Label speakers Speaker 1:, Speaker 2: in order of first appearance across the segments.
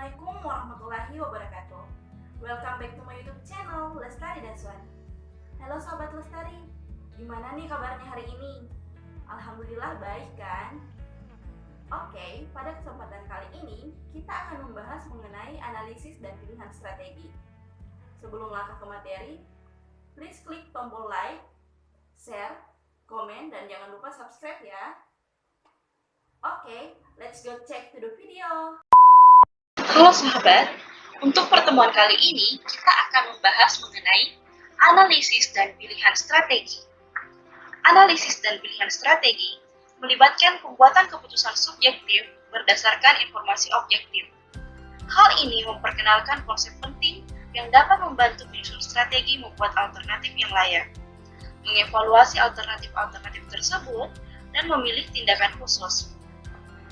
Speaker 1: Assalamualaikum warahmatullahi wabarakatuh. Welcome back to my YouTube channel Lestari Daswan. Halo Sobat Lestari, gimana nih kabarnya hari ini? Alhamdulillah baik kan? Oke, pada kesempatan kali ini kita akan membahas mengenai analisis dan pilihan strategi. Sebelum langkah ke materi, please klik tombol like, share, komen, dan jangan lupa subscribe ya. Oke, let's go check to the video.
Speaker 2: Halo sahabat, untuk pertemuan kali ini kita akan membahas mengenai analisis dan pilihan strategi. Analisis dan pilihan strategi melibatkan pembuatan keputusan subjektif berdasarkan informasi objektif. Hal ini memperkenalkan konsep penting yang dapat membantu menyusun strategi membuat alternatif yang layak, mengevaluasi alternatif-alternatif tersebut, dan memilih tindakan khusus.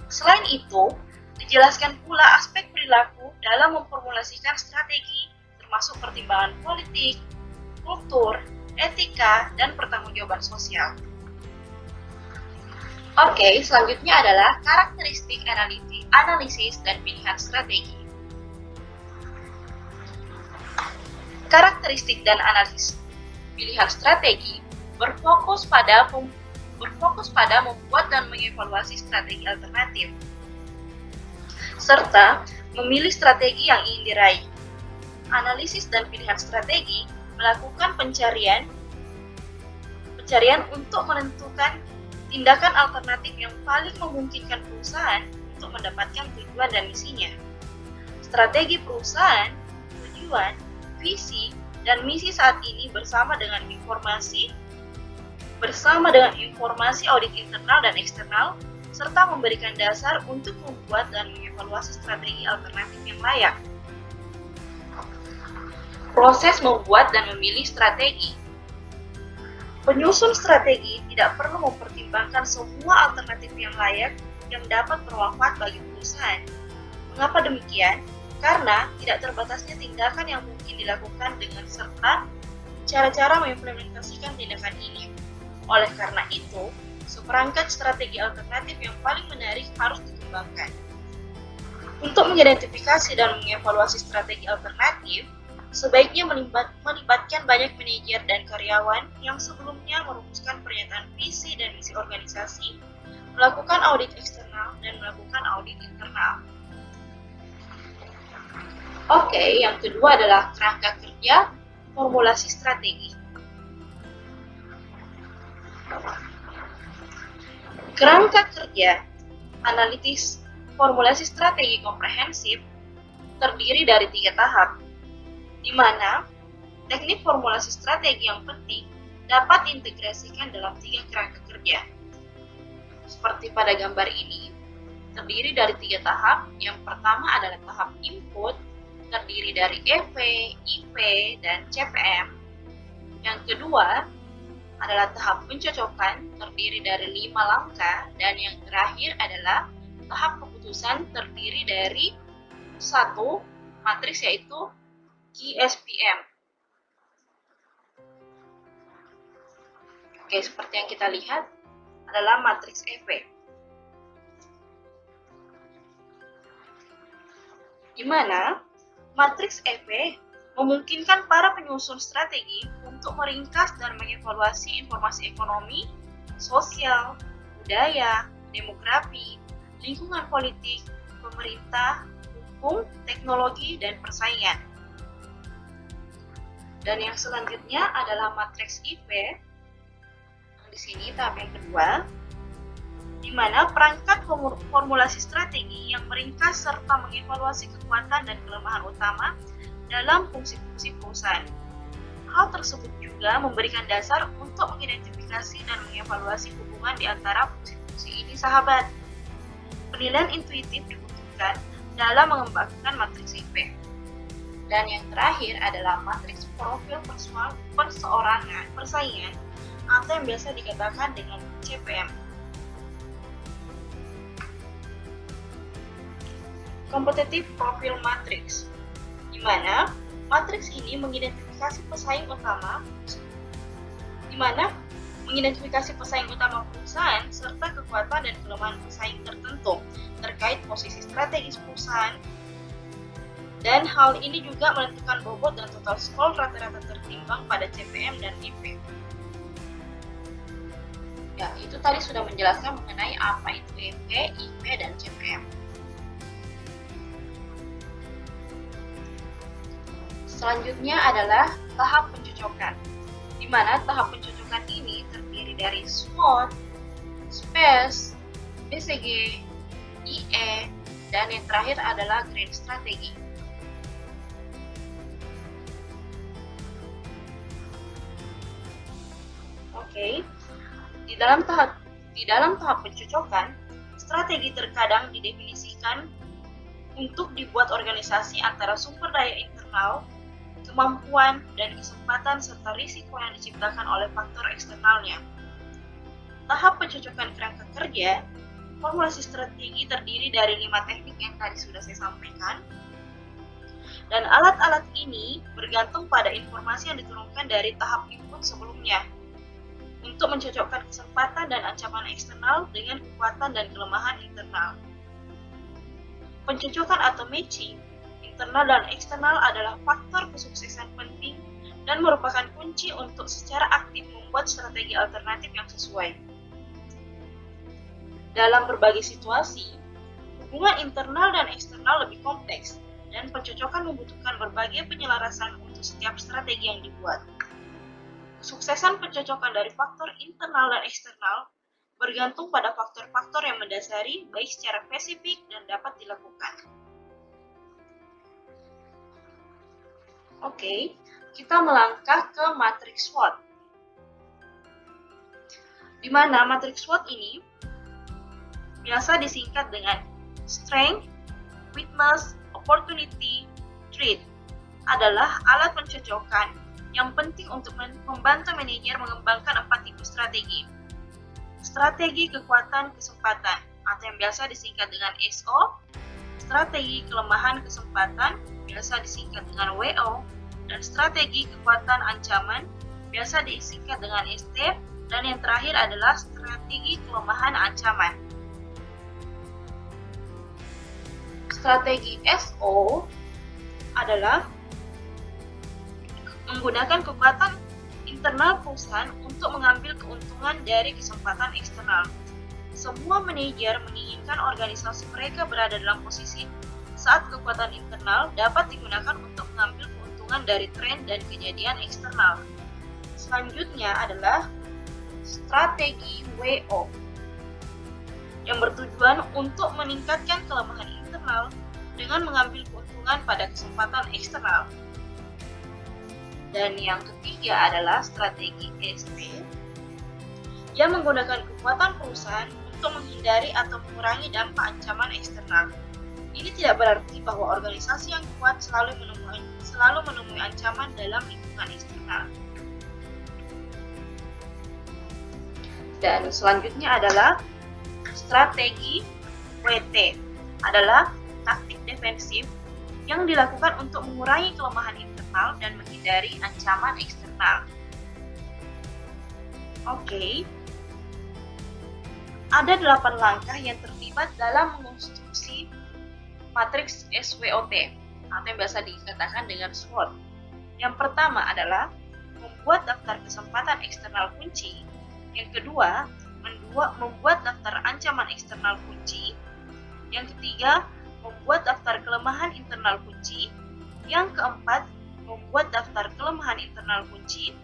Speaker 2: Selain itu, dijelaskan pula aspek perilaku dalam memformulasikan strategi, termasuk pertimbangan politik, kultur, etika, dan pertanggungjawaban sosial. Oke, selanjutnya adalah karakteristik analisis dan pilihan strategi. Karakteristik dan analisis pilihan strategi berfokus pada membuat dan mengevaluasi strategi alternatif, serta memilih strategi yang ingin diraih. Analisis dan pilihan strategi melakukan pencarian untuk menentukan tindakan alternatif yang paling memungkinkan perusahaan untuk mendapatkan tujuan dan misinya. Strategi perusahaan, tujuan, visi, dan misi saat ini bersama dengan informasi audit internal dan eksternal, serta memberikan dasar untuk membuat dan mengevaluasi strategi alternatif yang layak. Proses membuat dan memilih strategi. Penyusun strategi tidak perlu mempertimbangkan semua alternatif yang layak yang dapat bermanfaat bagi perusahaan. Mengapa demikian? Karena tidak terbatasnya tindakan yang mungkin dilakukan dengan serta cara-cara mengimplementasikan tindakan ini. Oleh karena itu, seperangkat strategi alternatif yang paling menarik harus dikembangkan. Untuk mengidentifikasi dan mengevaluasi strategi alternatif, sebaiknya melibatkan banyak manajer dan karyawan yang sebelumnya merumuskan pernyataan visi dan misi organisasi, melakukan audit eksternal, dan melakukan audit internal. Oke, yang kedua adalah kerangka kerja formulasi strategi. Kerangka kerja analitis formulasi strategi komprehensif terdiri dari 3 tahap, di mana teknik formulasi strategi yang penting dapat diintegrasikan dalam 3 kerangka kerja. Seperti pada gambar ini, terdiri dari 3 tahap. Yang pertama adalah tahap input, terdiri dari EP, IP, dan CPM. Yang kedua adalah tahap pencocokan, terdiri dari 5 langkah, dan yang terakhir adalah tahap keputusan, terdiri dari 1 matriks, yaitu KSPM. Oke, seperti yang kita lihat adalah matriks EP, di mana matriks EP memungkinkan para penyusun strategi untuk meringkas dan mengevaluasi informasi ekonomi, sosial, budaya, demografi, lingkungan politik, pemerintah, hukum, teknologi, dan persaingan. Dan yang selanjutnya adalah matriks IP. Di sini tahap yang kedua, di mana perangkat formulasi strategi yang meringkas serta mengevaluasi kekuatan dan kelemahan utama dalam fungsi-fungsi perusahaan. Hal tersebut juga memberikan dasar untuk mengidentifikasi dan mengevaluasi hubungan di antara fungsi-fungsi ini, sahabat. Penilaian intuitif dibutuhkan dalam mengembangkan matriks IP. Dan yang terakhir adalah matriks profil persaingan atau yang biasa dikatakan dengan CPM. Competitive Profile Matrix, di mana matriks ini mengidentifikasi pesaing utama perusahaan serta kekuatan dan kelemahan pesaing tertentu terkait posisi strategis perusahaan, Dan hal ini juga menentukan bobot dan total skor rata-rata tertimbang pada CPM dan IP. Ya, itu tadi sudah menjelaskan mengenai apa itu EP, IP, dan CPM. Selanjutnya adalah tahap pencocokan, di mana tahap pencocokan ini terdiri dari SWOT, SPACE, BCG, IE, dan yang terakhir adalah grand strategi. Oke. Di dalam tahap pencocokan, strategi terkadang didefinisikan untuk dibuat organisasi antara sumber daya internal, kemampuan, dan kesempatan serta risiko yang diciptakan oleh faktor eksternalnya. Tahap pencocokan kerangka kerja, formulasi strategi terdiri dari 5 teknik yang tadi sudah saya sampaikan, dan alat-alat ini bergantung pada informasi yang diturunkan dari tahap input sebelumnya untuk mencocokkan kesempatan dan ancaman eksternal dengan kekuatan dan kelemahan internal. Pencocokan atau matching, internal dan eksternal adalah faktor kesuksesan penting dan merupakan kunci untuk secara aktif membuat strategi alternatif yang sesuai. Dalam berbagai situasi, hubungan internal dan eksternal lebih kompleks, dan pencocokan membutuhkan berbagai penyelarasan untuk setiap strategi yang dibuat. Kesuksesan pencocokan dari faktor internal dan eksternal bergantung pada faktor-faktor yang mendasari baik secara spesifik dan dapat dilakukan. Oke, kita melangkah ke matriks SWOT. Di mana matriks SWOT ini biasa disingkat dengan Strength, Weakness, Opportunity, Threat adalah alat pencocokan yang penting untuk membantu manajer mengembangkan 4 tipe strategi. Strategi kekuatan kesempatan atau yang biasa disingkat dengan SO, strategi kelemahan kesempatan biasa disingkat dengan WO, dan strategi kekuatan ancaman biasa disingkat dengan ST, dan yang terakhir adalah strategi kelemahan ancaman. Strategi SO adalah menggunakan kekuatan internal perusahaan untuk mengambil keuntungan dari kesempatan eksternal. Semua manajer menginginkan organisasi mereka berada dalam posisi saat kekuatan internal dapat digunakan untuk mengambil keuntungan dari tren dan kejadian eksternal. Selanjutnya adalah strategi WO yang bertujuan untuk meningkatkan kelemahan internal dengan mengambil keuntungan pada kesempatan eksternal. Dan yang ketiga adalah strategi ST yang menggunakan kekuatan perusahaan untuk menghindari atau mengurangi dampak ancaman eksternal. Ini tidak berarti bahwa organisasi yang kuat selalu menemui ancaman dalam lingkungan eksternal. Dan selanjutnya adalah strategi WT adalah taktik defensif yang dilakukan untuk mengurangi kelemahan internal dan menghindari ancaman eksternal. Oke. Ada 8 langkah yang terlibat dalam mengonstruksi matriks SWOT atau yang biasa dikatakan dengan SWOT. Yang pertama adalah membuat daftar kesempatan eksternal kunci. Yang kedua, membuat daftar ancaman eksternal kunci. Yang ketiga, membuat daftar kelemahan internal kunci. Yang keempat, membuat daftar kelemahan internal kunci.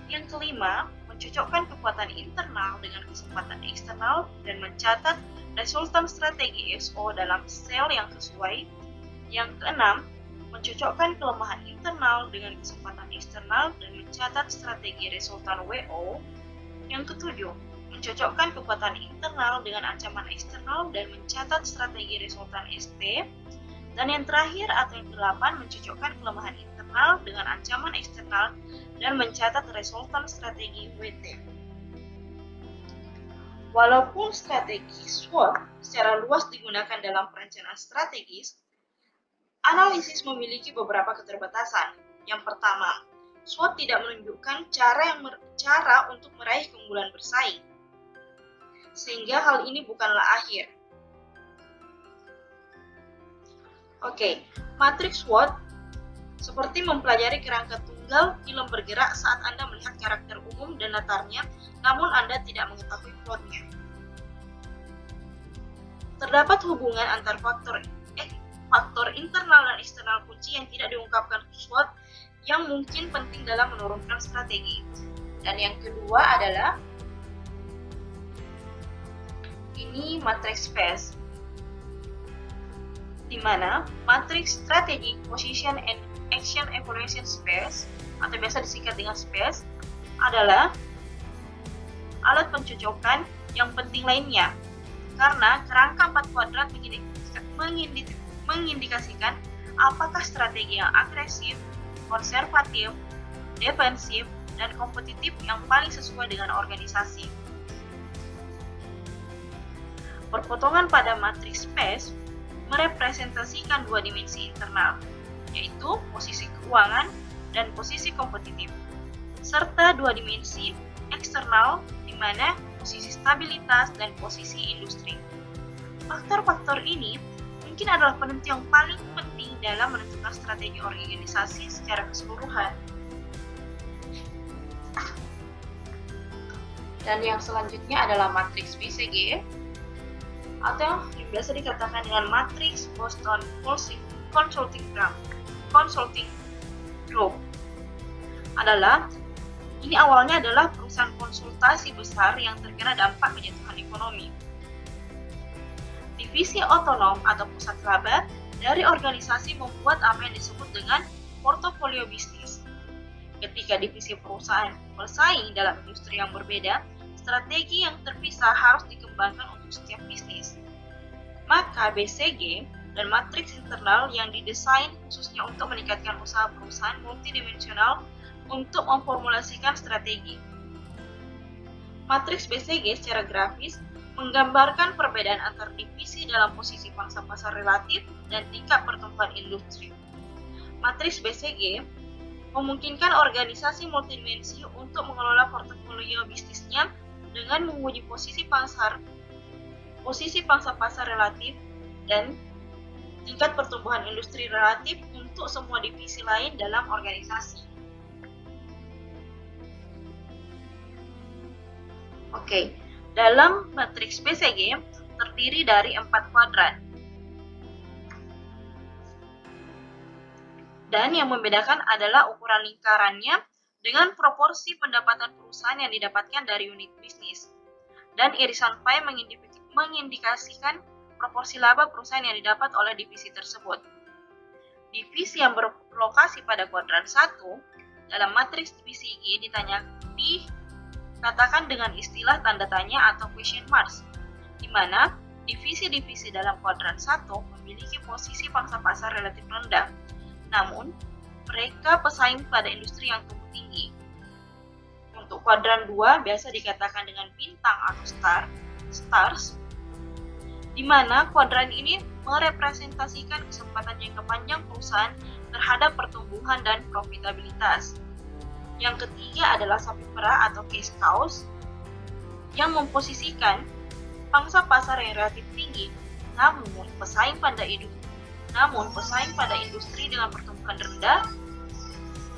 Speaker 2: Yang kelima, mencocokkan kekuatan internal dengan kesempatan eksternal dan mencatat resultan strategi SO dalam sel yang sesuai. Yang keenam, mencocokkan kelemahan internal dengan kesempatan eksternal dan mencatat strategi resultan WO. Yang ketujuh, mencocokkan kekuatan internal dengan ancaman eksternal dan mencatat strategi resultan ST. Dan yang terakhir atau yang ke-8, mencocokkan kelemahan internal dengan ancaman eksternal dan mencatat resultan strategi WT. Walaupun strategi SWOT secara luas digunakan dalam perencanaan strategis, analisis memiliki beberapa keterbatasan. Yang pertama, SWOT tidak menunjukkan cara untuk meraih keunggulan bersaing, sehingga hal ini bukanlah akhir. Oke, matriks SWOT seperti mempelajari kerangka tunggal film bergerak saat Anda melihat karakter umum dan latarnya, namun Anda tidak mengetahui plotnya. Terdapat hubungan antar faktor internal dan eksternal kunci yang tidak diungkapkan SWOT yang mungkin penting dalam menurunkan strategi. Dan yang kedua adalah ini matriks space, di mana matriks strategi position and action evaluation space atau biasa disingkat dengan space adalah alat pencocokan yang penting lainnya, karena kerangka 4 kuadrat mengindikasikan apakah strategi yang agresif, konservatif, defensif, dan kompetitif yang paling sesuai dengan organisasi. Perpotongan pada matriks space merepresentasikan dua dimensi internal, yaitu posisi keuangan dan posisi kompetitif, serta dua dimensi eksternal, di mana posisi stabilitas dan posisi industri. Faktor-faktor ini mungkin adalah penentu yang paling penting dalam menentukan strategi organisasi secara keseluruhan. Dan yang selanjutnya adalah matriks BCG, atau yang biasa dikatakan dengan matriks Boston Consulting Group. Ini awalnya adalah perusahaan konsultasi besar yang terkena dampak kejatuhan ekonomi. Divisi otonom atau pusat laba dari organisasi membuat apa yang disebut dengan portofolio bisnis. Ketika divisi perusahaan bersaing dalam industri yang berbeda, strategi yang terpisah harus dikembangkan untuk setiap bisnis. Maka BCG dan matriks internal yang didesain khususnya untuk meningkatkan usaha perusahaan multidimensional untuk memformulasikan strategi. Matriks BCG secara grafis menggambarkan perbedaan antar divisi dalam posisi pangsa pasar relatif dan tingkat pertumbuhan industri. Matriks BCG memungkinkan organisasi multidimensi untuk mengelola portofolio bisnisnya dengan menguji posisi pangsa pasar relatif dan tingkat pertumbuhan industri relatif untuk semua divisi lain dalam organisasi. Oke, dalam matriks BCG terdiri dari 4 kuadran. Dan yang membedakan adalah ukuran lingkarannya dengan proporsi pendapatan perusahaan yang didapatkan dari unit bisnis. Dan irisan pie mengindikasikan proporsi laba perusahaan yang didapat oleh divisi tersebut. Divisi yang berlokasi pada kuadran 1 dalam matriks BCG dikatakan dengan istilah tanda tanya atau question marks, di mana divisi-divisi dalam kuadran 1 memiliki posisi pangsa pasar relatif rendah, namun mereka pesaing pada industri yang tumbuh tinggi. Untuk kuadran 2 biasa dikatakan dengan bintang atau stars, di mana kuadran ini merepresentasikan kesempatan jangka panjang perusahaan terhadap pertumbuhan dan profitabilitas. Yang ketiga adalah sapi perah atau cash cows, yang memposisikan pangsa pasar yang relatif tinggi, namun pesaing pada industri dengan pertumbuhan rendah,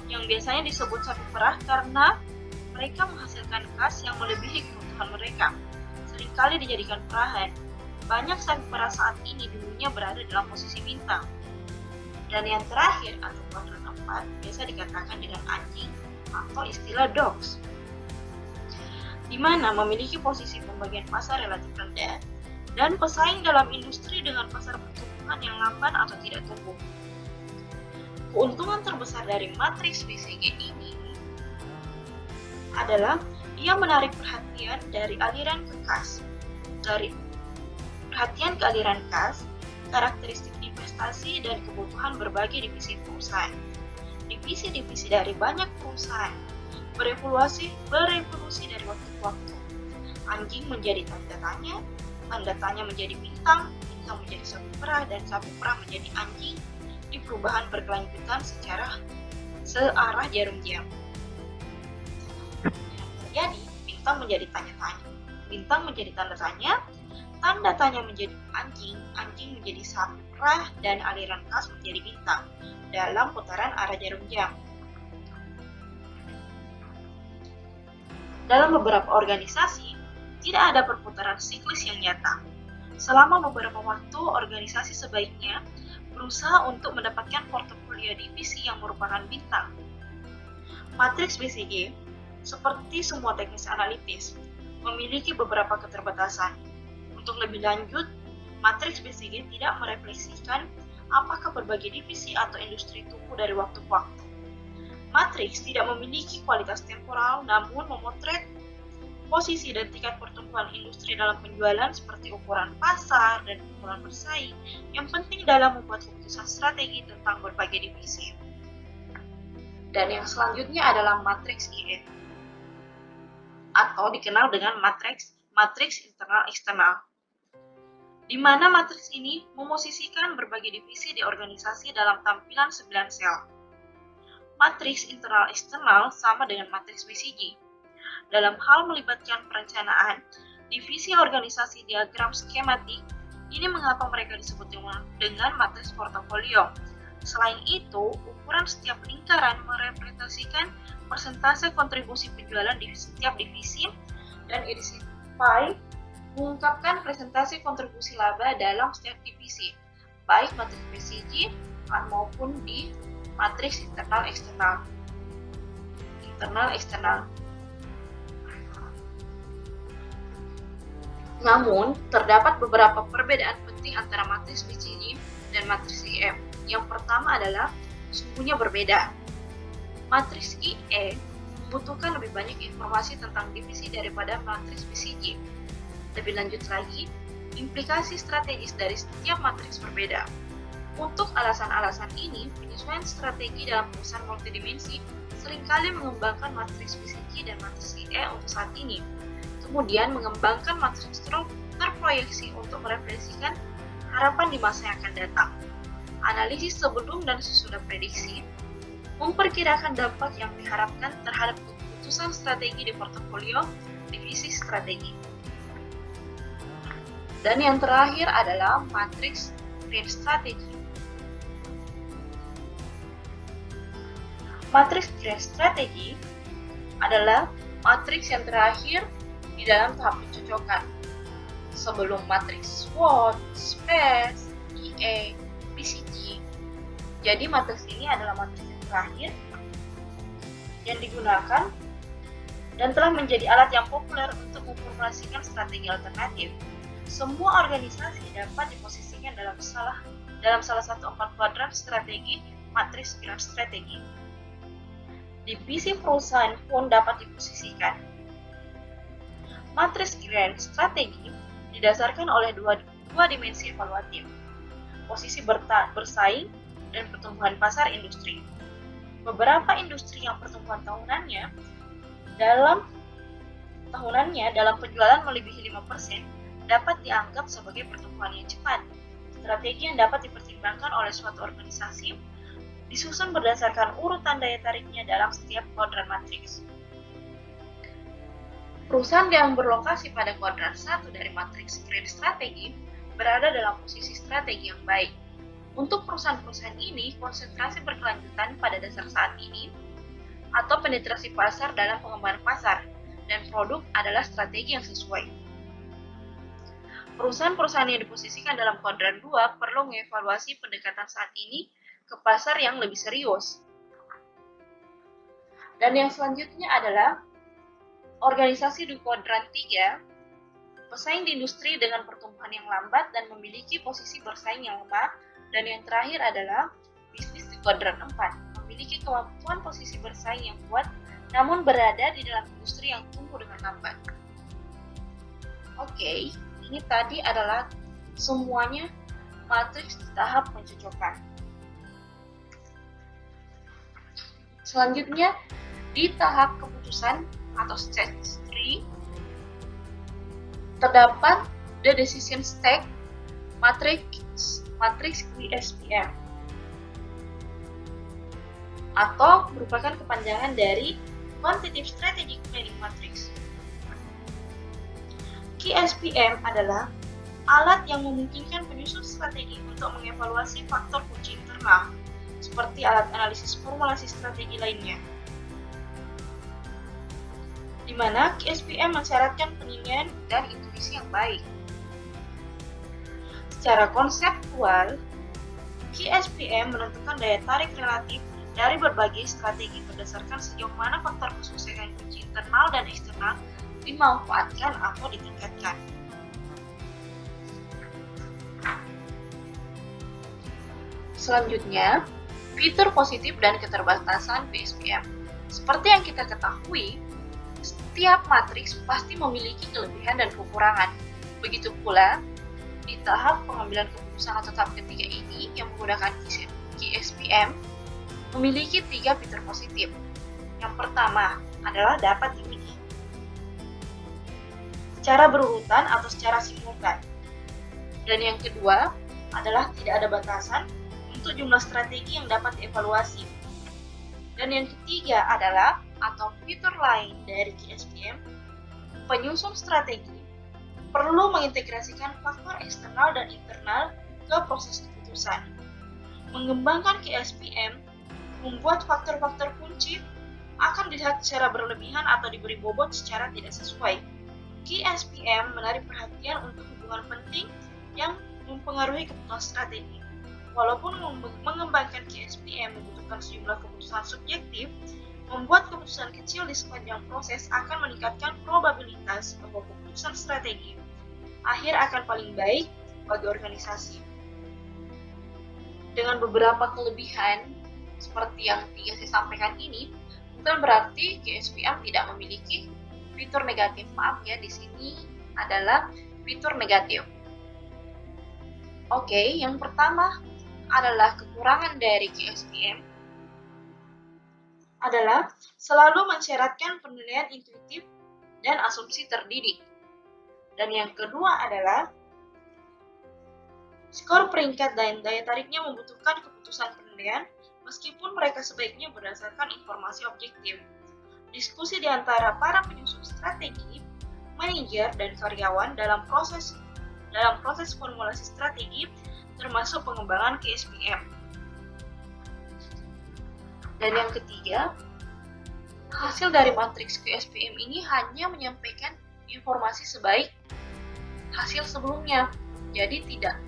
Speaker 2: yang biasanya disebut sapi perah karena mereka menghasilkan kas yang melebihi kebutuhan mereka, seringkali dijadikan perahan. Banyak sapi perah saat ini dulunya berada dalam posisi bintang. Dan yang terakhir atau kuadran 4 biasa dikatakan dengan anjing atau istilah dogs, di mana memiliki posisi pembagian pasar relatif rendah dan pesaing dalam industri dengan pasar pertumbuhan yang lamban atau tidak tumbuh. Keuntungan terbesar dari matriks BCG ini adalah ia menarik perhatian dari aliran ke kas. Dari perhatian ke aliran kas, karakteristik investasi dan kebutuhan berbagai divisi perusahaan. Divisi-divisi dari banyak perusahaan berevolusi dari waktu ke waktu. Anjing menjadi tanda tanya menjadi bintang menjadi sapi perah, dan sapi perah menjadi anjing di perubahan berkelanjutan searah jarum jam. Yang terjadi, bintang menjadi tanda tanya menjadi anjing menjadi sapi perah. arah dan aliran kas menjadi bintang dalam putaran arah jarum jam. Dalam beberapa organisasi, tidak ada perputaran siklis yang nyata. Selama beberapa waktu, organisasi sebaiknya berusaha untuk mendapatkan portofolio divisi yang merupakan bintang. Matriks BCG, seperti semua teknis analitis, memiliki beberapa keterbatasan. Untuk lebih lanjut, matriks BCG tidak merefleksikan apakah berbagai divisi atau industri tumbuh dari waktu ke waktu. Matriks tidak memiliki kualitas temporal, namun memotret posisi dan tingkat pertumbuhan industri dalam penjualan seperti ukuran pasar dan ukuran bersaing yang penting dalam membuat keputusan strategi tentang berbagai divisi. Dan yang selanjutnya adalah matriks IE, atau dikenal dengan matriks internal-eksternal, di mana matriks ini memosisikan berbagai divisi di organisasi dalam tampilan 9 sel. Matriks internal-eksternal sama dengan matriks BCG. Dalam hal melibatkan perencanaan, divisi organisasi diagram skematik, ini mengapa mereka disebut dengan matriks portofolio. Selain itu, ukuran setiap lingkaran merepresentasikan persentase kontribusi penjualan di setiap divisi, dan edisi pie mengungkapkan presentasi kontribusi laba dalam setiap divisi, baik matriks BCG maupun di matriks internal-eksternal. Namun, terdapat beberapa perbedaan penting antara matriks BCG dan matriks IE. Yang pertama adalah sumbunya berbeda. Matriks IE membutuhkan lebih banyak informasi tentang divisi daripada matriks BCG. Lebih lanjut lagi, implikasi strategis dari setiap matriks berbeda. Untuk alasan-alasan ini, penyesuaian strategi dalam perusahaan multidimensi seringkali mengembangkan matriks BCG dan matriks IE untuk saat ini. Kemudian mengembangkan matriks terproyeksi untuk merefleksikan harapan di masa yang akan datang. Analisis sebelum dan sesudah prediksi memperkirakan dampak yang diharapkan terhadap keputusan strategi di portofolio divisi strategi. Dan yang terakhir adalah matriks grand strategi. Matriks grand strategi adalah matriks yang terakhir di dalam tahap pencocokan sebelum matriks SWOT, SPACE, IE, BCG. Jadi matriks ini adalah matriks yang terakhir yang digunakan dan telah menjadi alat yang populer untuk memformulasikan strategi alternatif. Semua organisasi dapat diposisikan dalam salah satu 4 kuadran strategi matriks grand strategi. Divisi perusahaan pun dapat diposisikan. Matriks grand strategi didasarkan oleh dua dimensi evaluatif, posisi bersaing dan pertumbuhan pasar industri. Beberapa industri yang pertumbuhan tahunannya dalam penjualan melebihi 5% dapat dianggap sebagai pertumbuhan yang cepat. Strategi yang dapat dipertimbangkan oleh suatu organisasi disusun berdasarkan urutan daya tariknya dalam setiap kuadran matriks. Perusahaan yang berlokasi pada kuadran 1 dari matriks grand strategi berada dalam posisi strategi yang baik. Untuk perusahaan-perusahaan ini, konsentrasi berkelanjutan pada dasar saat ini atau penetrasi pasar dalam pengembangan pasar dan produk adalah strategi yang sesuai. Perusahaan-perusahaan yang diposisikan dalam kuadran 2 perlu mengevaluasi pendekatan saat ini ke pasar yang lebih serius. Dan yang selanjutnya adalah organisasi di kuadran 3, pesaing di industri dengan pertumbuhan yang lambat dan memiliki posisi bersaing yang lemah. Dan yang terakhir adalah bisnis di kuadran 4, memiliki kemampuan posisi bersaing yang kuat namun berada di dalam industri yang tumbuh dengan lambat. Oke. Ini tadi adalah semuanya matriks di tahap pencocokan. Selanjutnya, di tahap keputusan atau stage 3, terdapat the decision stage matriks QSPM, atau merupakan kepanjangan dari Quantitative Strategic Planning Matrix. QSPM adalah alat yang memungkinkan penyusun strategi untuk mengevaluasi faktor kunci internal, seperti alat analisis formulasi strategi lainnya, di mana KSPM mensyaratkan penilaian dan intuisi yang baik. Secara konseptual, KSPM menentukan daya tarik relatif dari berbagai strategi berdasarkan sejauh mana faktor kesuksesan kunci internal dan eksternal dimanfaatkan atau ditingkatkan. Selanjutnya, fitur positif dan keterbatasan KSPM. Seperti yang kita ketahui, setiap matriks pasti memiliki kelebihan dan kekurangan. Begitu pula, di tahap pengambilan keputusan atau tahap ketiga ini yang menggunakan KSPM memiliki 3 fitur positif. Yang pertama adalah dapat diuji secara berurutan atau secara simultan. Dan yang kedua adalah tidak ada batasan untuk jumlah strategi yang dapat dievaluasi. Dan yang ketiga adalah, atau fitur lain dari KSPM, penyusun strategi perlu mengintegrasikan faktor eksternal dan internal ke proses keputusan. Mengembangkan KSPM membuat faktor-faktor kunci akan dilihat secara berlebihan atau diberi bobot secara tidak sesuai. KSPM menarik perhatian untuk hubungan penting yang mempengaruhi keputusan strategi. Walaupun mengembangkan KSPM membutuhkan sejumlah keputusan subjektif, membuat keputusan kecil di sepanjang proses akan meningkatkan probabilitas bahwa keputusan strategi akhir akan paling baik bagi organisasi. Dengan beberapa kelebihan seperti yang 3 saya sampaikan ini, bukan berarti KSPM tidak memiliki fitur negatif. Maaf ya, di sini adalah fitur negatif. Oke, yang pertama adalah kekurangan dari KSPM adalah selalu mensyaratkan penilaian intuitif dan asumsi terdidik. Dan yang kedua adalah skor peringkat dan daya tariknya membutuhkan keputusan penilaian meskipun mereka sebaiknya berdasarkan informasi objektif. Diskusi di antara para penyusun strategi, manajer, dan karyawan dalam proses formulasi strategi termasuk pengembangan KSPM. Dan yang ketiga, hasil dari matriks KSPM ini hanya menyampaikan informasi sebaik hasil sebelumnya. Jadi tidak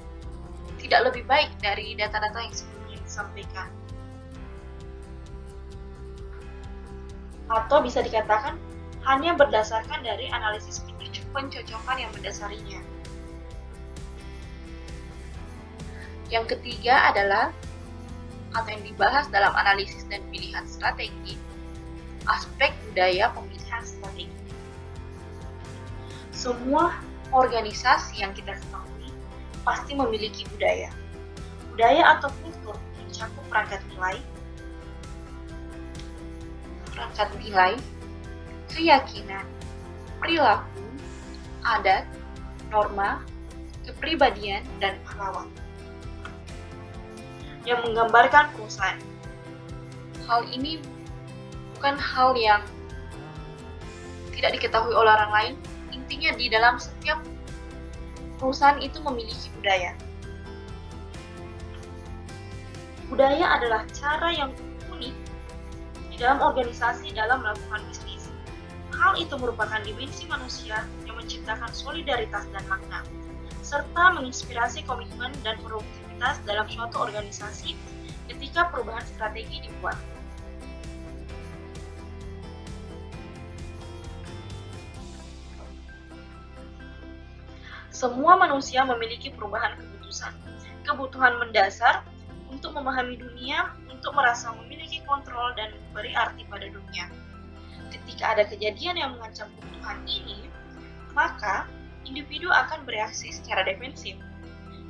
Speaker 2: lebih baik dari data-data yang sebelumnya disampaikan. Atau bisa dikatakan hanya berdasarkan dari analisis pencocokan yang mendasarinya. Yang ketiga adalah, atau yang dibahas dalam analisis dan pilihan strategi, aspek budaya pemilihan strategi. Semua organisasi yang kita ketahui pasti memiliki budaya. Budaya atau kultur mencakup perangkat nilai, keyakinan, perilaku, adat, norma, kepribadian, dan pahlawan yang menggambarkan perusahaan. Hal ini bukan hal yang tidak diketahui oleh orang lain. Intinya di dalam setiap perusahaan itu memiliki budaya. Budaya adalah cara yang unik di dalam organisasi dalam melakukan bisnis. Hal itu merupakan dimensi manusia yang menciptakan solidaritas dan makna, serta menginspirasi komitmen dan produktivitas dalam suatu organisasi ketika perubahan strategi dibuat. Semua manusia memiliki perubahan kebutuhan mendasar untuk memahami dunia, untuk merasa memiliki kontrol dan memberi arti pada dunia. Ketika ada kejadian yang mengancam kebutuhan ini, maka individu akan bereaksi secara defensif.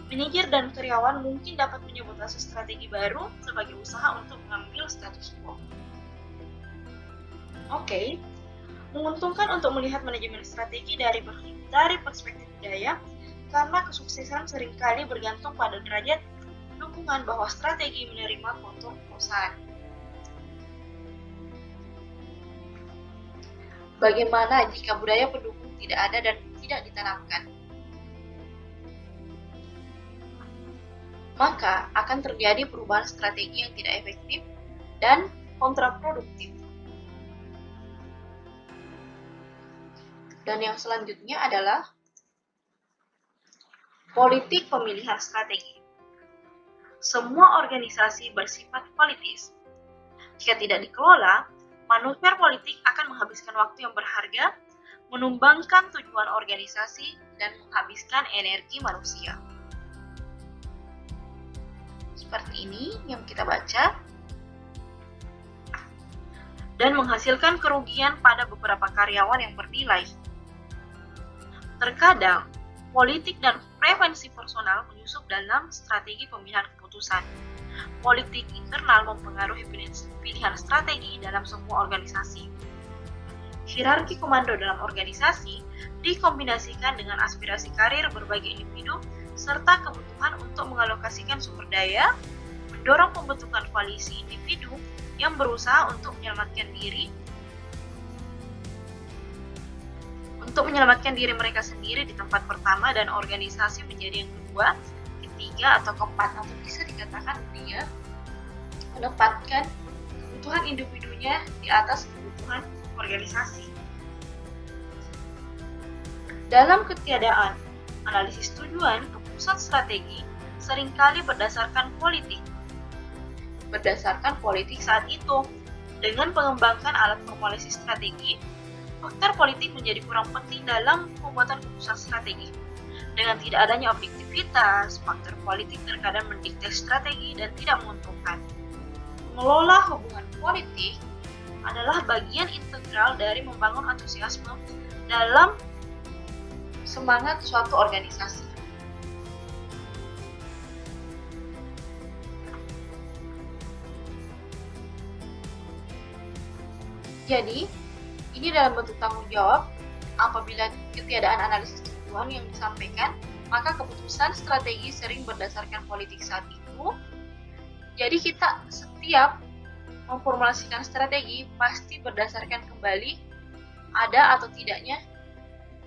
Speaker 2: Manajer dan karyawan mungkin dapat menyabotase strategi baru sebagai usaha untuk mengambil status quo. Oke, menguntungkan untuk melihat manajemen strategi dari perspektif budaya, karena kesuksesan seringkali bergantung pada derajat dukungan bahwa strategi menerima kultur perusahaan. Bagaimana jika budaya pendukung tidak ada dan tidak ditanamkan? maka akan terjadi perubahan strategi yang tidak efektif dan kontraproduktif. Dan yang selanjutnya adalah politik pemilihan strategi. Semua organisasi bersifat politis. Jika tidak dikelola, manuver politik akan menghabiskan waktu yang berharga, menumbangkan tujuan organisasi, dan menghabiskan energi manusia. Seperti ini yang kita baca. Dan menghasilkan kerugian pada beberapa karyawan yang bernilai. Terkadang, politik dan preferensi personal menyusup dalam strategi pemilihan keputusan. Politik internal mempengaruhi pilihan strategi dalam semua organisasi. Hierarki komando dalam organisasi dikombinasikan dengan aspirasi karir berbagai individu serta kebutuhan untuk mengalokasikan sumber daya, mendorong pembentukan koalisi individu yang berusaha untuk menyelamatkan diri mereka sendiri di tempat pertama dan organisasi menjadi yang kedua, ketiga, atau keempat, atau bisa dikatakan dia menempatkan kebutuhan individunya di atas kebutuhan organisasi. Dalam ketiadaan analisis tujuan, keputusan strategi seringkali berdasarkan politik saat itu. Dengan mengembangkan alat formulasi strategi, faktor politik menjadi kurang penting dalam pembuatan keputusan strategi. Dengan tidak adanya objektivitas, faktor politik terkadang mendikte strategi dan tidak menguntungkan. Mengelola hubungan politik adalah bagian integral dari membangun antusiasme dalam semangat suatu organisasi. Jadi, ini dalam bentuk tanggung jawab. Apabila ketiadaan analisis tujuan yang disampaikan, maka keputusan strategi sering berdasarkan politik saat itu. Jadi kita setiap memformulasikan strategi pasti berdasarkan kembali ada atau tidaknya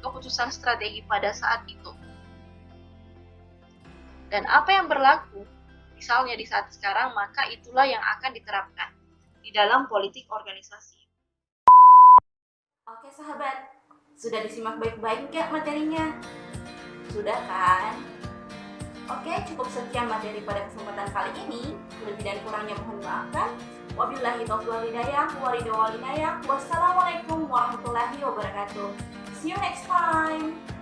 Speaker 2: keputusan strategi pada saat itu. Dan apa yang berlaku, misalnya di saat sekarang, maka itulah yang akan diterapkan di dalam politik organisasi.
Speaker 1: Oke sahabat, sudah disimak baik-baik nggak materinya? Sudah kan? Oke, cukup sekian materi pada kesempatan kali ini. Lebih dan kurangnya mohon maafkan. Wabillahi taufiq wal hidayah, wassalamualaikum warahmatullahi wabarakatuh. See you next time.